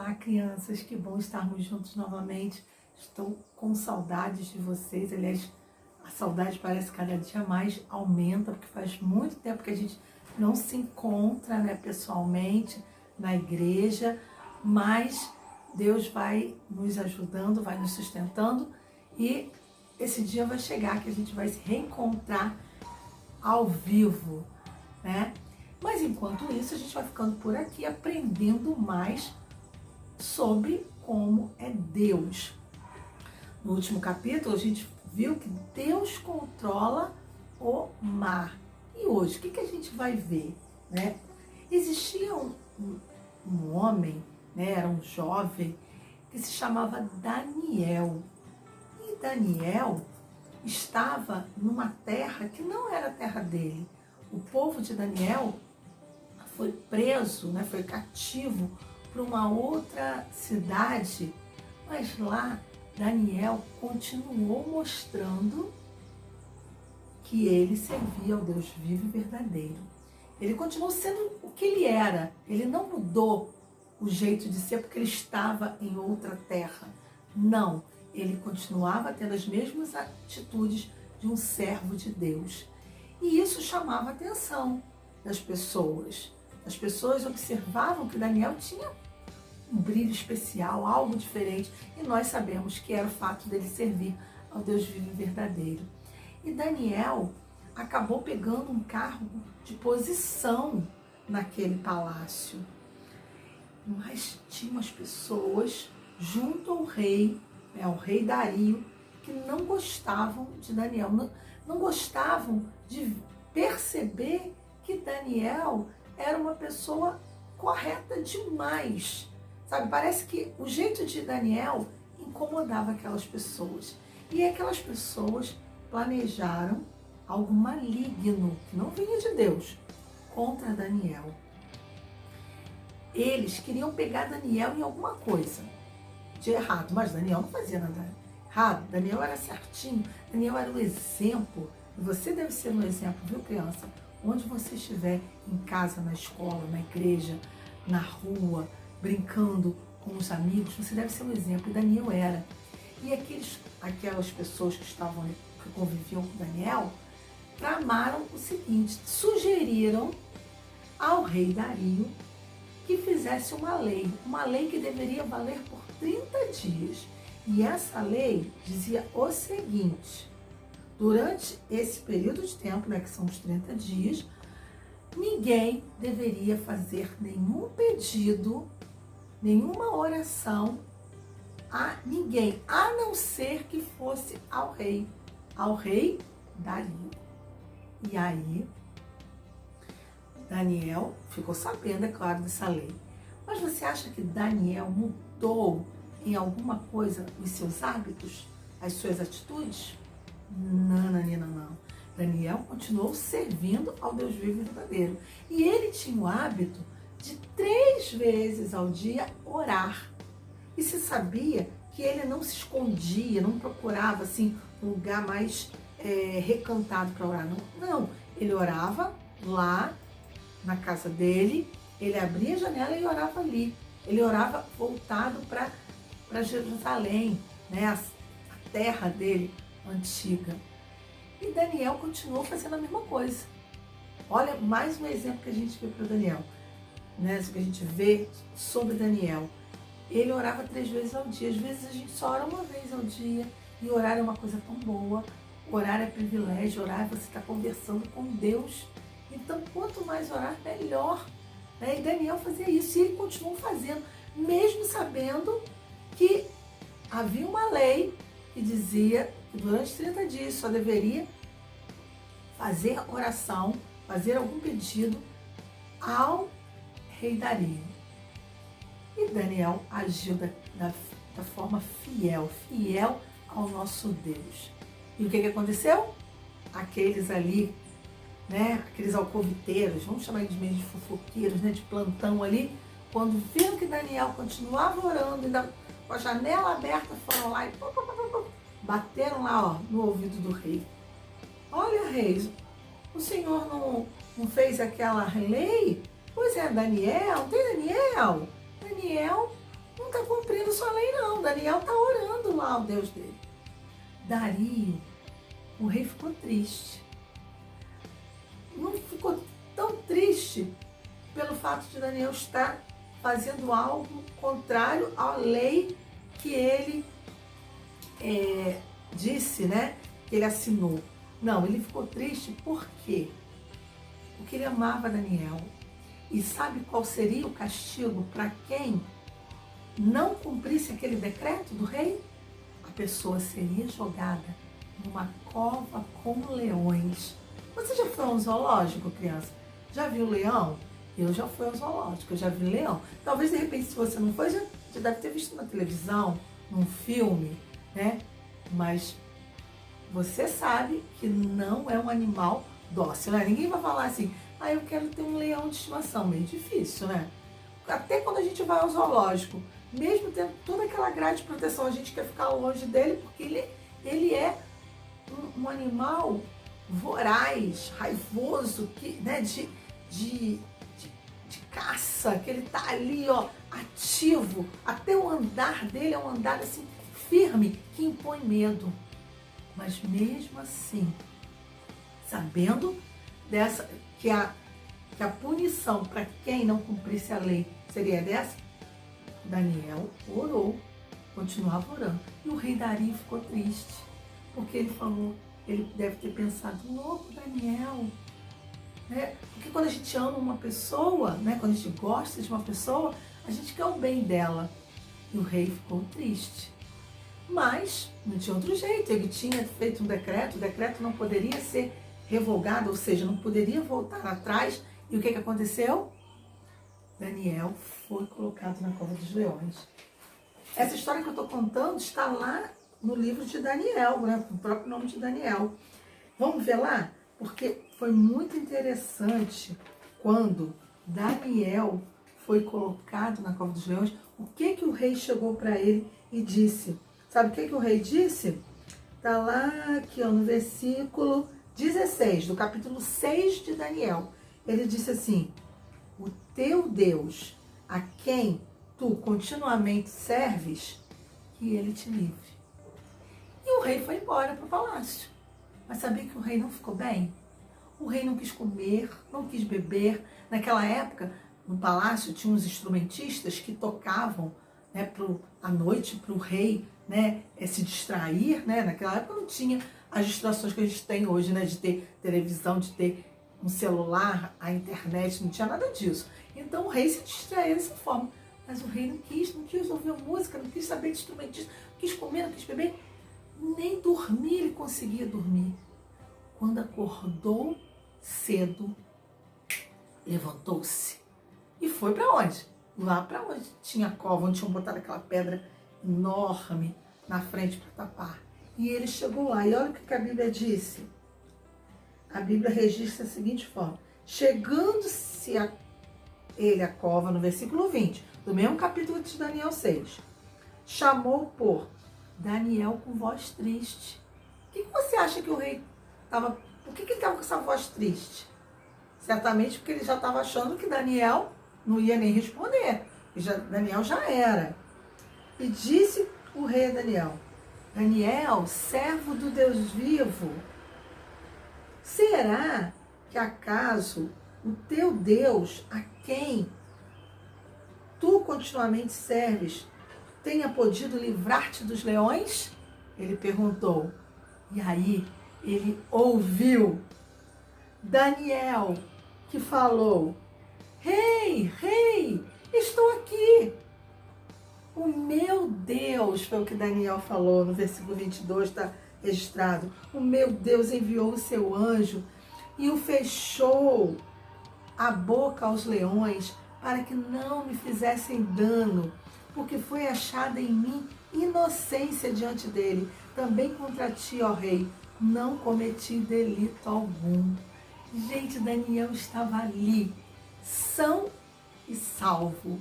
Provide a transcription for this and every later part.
Olá, crianças, que bom estarmos juntos novamente. Estou com saudades de vocês. Aliás, a saudade parece que cada dia mais aumenta, porque faz muito tempo que a gente não se encontra, né, pessoalmente na igreja, mas Deus vai nos ajudando, vai nos sustentando e esse dia vai chegar que a gente vai se reencontrar ao vivo, né? Mas enquanto isso, a gente vai ficando por aqui aprendendo mais sobre como é Deus. No último capítulo, a gente viu que Deus controla o mar. E hoje, o que a gente vai ver, né? Existia um homem, né? Era um jovem, que se chamava Daniel. E Daniel estava numa terra que não era a terra dele. O povo de Daniel foi preso, né? Foi cativo para uma outra cidade, mas lá Daniel continuou mostrando que ele servia ao Deus vivo e verdadeiro. Ele continuou sendo o que ele era, ele não mudou o jeito de ser porque ele estava em outra terra. Não, ele continuava tendo as mesmas atitudes de um servo de Deus. E isso chamava a atenção das pessoas. As pessoas observavam que Daniel tinha um brilho especial, algo diferente, e nós sabemos que era o fato dele servir ao Deus vivo e verdadeiro. E Daniel acabou pegando um cargo de posição naquele palácio. Mas tinha umas pessoas junto ao rei, né, ao rei Dario, que não gostavam de Daniel, não gostavam de perceber que Daniel era uma pessoa correta demais. Sabe, parece que o jeito de Daniel incomodava aquelas pessoas. E aquelas pessoas planejaram algo maligno, que não vinha de Deus, contra Daniel. Eles queriam pegar Daniel em alguma coisa de errado, mas Daniel não fazia nada errado. Daniel era certinho, Daniel era o exemplo. E você deve ser um exemplo, viu, criança? Onde você estiver, em casa, na escola, na igreja, na rua, brincando com os amigos, você deve ser um exemplo. E Daniel era. E aquelas pessoas que estavam ali, que conviviam com Daniel, tramaram o seguinte: sugeriram ao rei Dario que fizesse uma lei que deveria valer por 30 dias. E essa lei dizia o seguinte: durante esse período de tempo, né, que são os 30 dias, ninguém deveria fazer nenhum pedido, nenhuma oração a ninguém, a não ser que fosse ao rei Dario. E aí, Daniel ficou sabendo, é claro, dessa lei. Mas você acha que Daniel mudou em alguma coisa os seus hábitos, as suas atitudes? Não. Daniel continuou servindo ao Deus vivo e verdadeiro. E ele tinha o hábito de 3 vezes ao dia orar. E se sabia que ele não se escondia, não procurava assim um lugar mais recantado para orar. Não, ele orava lá na casa dele, ele abria a janela e orava ali. Ele orava voltado para Jerusalém, né, a terra dele antiga. E Daniel continuou fazendo a mesma coisa. Olha, mais um exemplo que a gente vê para Daniel, né? Que a gente vê sobre Daniel. Ele orava 3 vezes ao dia. Às vezes a gente só ora uma vez ao dia. E orar é uma coisa tão boa. Orar é privilégio. Orar é você estar conversando com Deus. Então, quanto mais orar, melhor. Né? E Daniel fazia isso. E ele continuou fazendo, mesmo sabendo que havia uma lei que dizia que durante 30 dias só deveria fazer oração, fazer algum pedido ao rei Dario. E Daniel agiu da forma fiel ao nosso Deus. E o que aconteceu? Aqueles ali, né, aqueles alcoviteiros, vamos chamar eles mesmo de fofoqueiros, né, de plantão ali, quando viram que Daniel continuava orando, ainda com a janela aberta, foram lá e bateram lá, ó, no ouvido do rei. Olha, rei, o senhor não fez aquela lei? Pois é, Daniel, tem Daniel? Daniel cumprindo sua lei, não. Daniel está orando lá ao Deus dele. Dario, o rei ficou triste. Não ficou tão triste pelo fato de Daniel estar fazendo algo contrário à lei que ele disse, né? Que ele assinou. Não, ele ficou triste por quê? Porque ele amava Daniel. E sabe qual seria o castigo para quem não cumprisse aquele decreto do rei? A pessoa seria jogada numa cova com leões. Você já foi a um zoológico, criança? Já viu leão? Eu já fui ao zoológico, eu já vi leão. Talvez, de repente, se você não foi, já deve ter visto na televisão, num filme, né? Mas você sabe que não é um animal dócil, né? Ninguém vai falar assim, eu quero ter um leão de estimação. Meio difícil, né? Até quando a gente vai ao zoológico, mesmo tendo toda aquela grade de proteção, a gente quer ficar longe dele, porque ele é um animal voraz, raivoso, que, né, de caça, que ele tá ali, ó, ativo. Até o andar dele é um andar assim firme, que impõe medo. Mas mesmo assim, sabendo que a punição para quem não cumprisse a lei seria dessa, Daniel orou, continuava orando. E o rei Dario ficou triste, porque ele falou, ele deve ter pensado, louco Daniel, né? Porque quando a gente ama uma pessoa, né? Quando a gente gosta de uma pessoa, a gente quer o bem dela. E o rei ficou triste. Mas não tinha outro jeito, ele tinha feito um decreto, o decreto não poderia ser revogado, ou seja, não poderia voltar atrás. E o que aconteceu? Daniel foi colocado na cova dos leões. Essa história que eu estou contando está lá no livro de Daniel, né? Com o próprio nome de Daniel. Vamos ver lá? Porque foi muito interessante quando Daniel foi colocado na cova dos leões, o que o rei chegou para ele e disse. Sabe o que o rei disse? Está lá aqui, ó, no versículo 16, do capítulo 6 de Daniel. Ele disse assim, o teu Deus, a quem tu continuamente serves, que ele te livre. E o rei foi embora para o palácio. Mas sabia que o rei não ficou bem? O rei não quis comer, não quis beber. Naquela época, no palácio, tinha uns instrumentistas que tocavam, né, à noite para o rei, né, se distrair. Né? Naquela época não tinha as distrações que a gente tem hoje, né, de ter televisão, de ter um celular, a internet, não tinha nada disso. Então o rei se distraía dessa forma. Mas o rei não quis ouvir música, não quis saber de instrumentista, não quis comer, não quis beber, nem dormir ele conseguia dormir. Quando acordou cedo, levantou-se e foi para onde? Lá para onde tinha a cova, onde tinham botado aquela pedra enorme na frente para tapar. E ele chegou lá, e olha o que a Bíblia disse. A Bíblia registra da seguinte forma, chegando-se ele à cova, no versículo 20, do mesmo capítulo de Daniel 6, chamou por Daniel com voz triste. O que você acha que o rei estava... Por que ele estava com essa voz triste? Certamente porque ele já estava achando que Daniel não ia nem responder. Daniel já era. E disse o rei a Daniel, Daniel, servo do Deus vivo, será que acaso o teu Deus, a quem tu continuamente serves, tenha podido livrar-te dos leões? Ele perguntou. E aí ele ouviu Daniel que falou, Rei, estou aqui. O meu Deus, foi o que Daniel falou no versículo 22, está registrado. O meu Deus enviou o seu anjo e o fechou a boca aos leões para que não me fizessem dano, porque foi achada em mim inocência diante dele. Também contra ti, ó rei, não cometi delito algum. Gente, Daniel estava ali, são e salvo,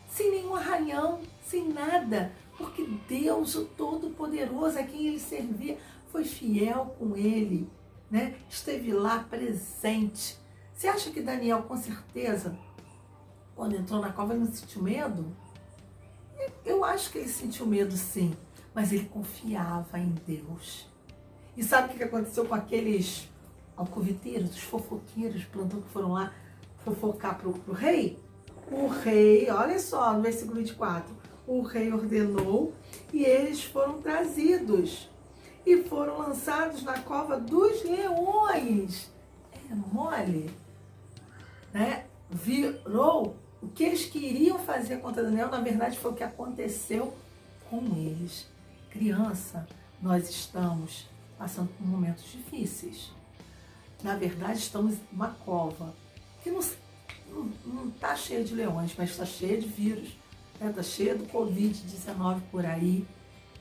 sem nenhum arranhão, sem nada, porque Deus, o Todo-Poderoso, a quem ele servia, foi fiel com ele, né? Esteve lá presente. Você acha que Daniel, com certeza, quando entrou na cova, ele não sentiu medo? Eu acho que ele sentiu medo sim, mas ele confiava em Deus. E sabe o que aconteceu com aqueles alcoviteiros, os fofoqueiros, plantão que foram lá fofocar para o rei? O rei, olha só, no versículo 24, o rei ordenou e eles foram trazidos e foram lançados na cova dos leões. É mole, né? Virou o que eles queriam fazer contra Daniel, na verdade foi o que aconteceu com eles. Criança, nós estamos passando por momentos difíceis. Na verdade, estamos numa cova que não está cheia de leões, mas está cheia de vírus, né? Está cheia do Covid-19 por aí,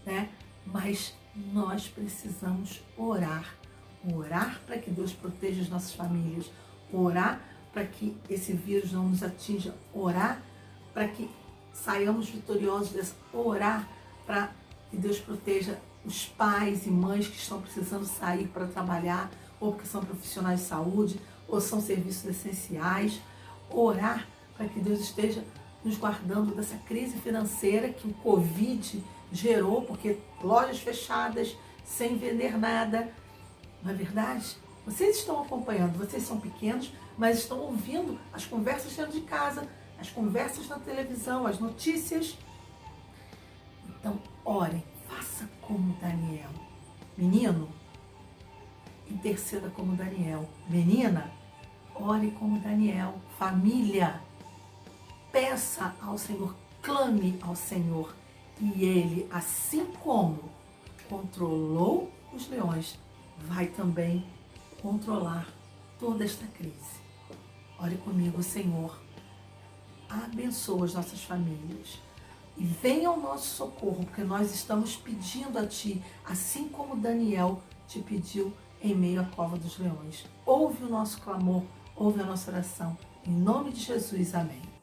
né? Mas nós precisamos orar. Orar para que Deus proteja as nossas famílias. Orar para que esse vírus não nos atinja. Orar para que saiamos vitoriosos dessa. Orar para que Deus proteja os pais e mães que estão precisando sair para trabalhar, ou porque são profissionais de saúde, ou são serviços essenciais. Orar para que Deus esteja nos guardando dessa crise financeira que o Covid gerou, porque lojas fechadas, sem vender nada. Não é verdade? Vocês estão acompanhando, vocês são pequenos, mas estão ouvindo as conversas dentro de casa, as conversas na televisão, as notícias. Então, orem, faça como Daniel. Menino, interceda como Daniel. Menina, ore como Daniel. Família, peça ao Senhor, clame ao Senhor. E Ele, assim como controlou os leões, vai também controlar toda esta crise. Ore comigo, Senhor. Abençoa as nossas famílias. E venha ao nosso socorro, porque nós estamos pedindo a Ti, assim como Daniel te pediu em meio à cova dos leões. Ouve o nosso clamor, ouve a nossa oração. Em nome de Jesus, amém.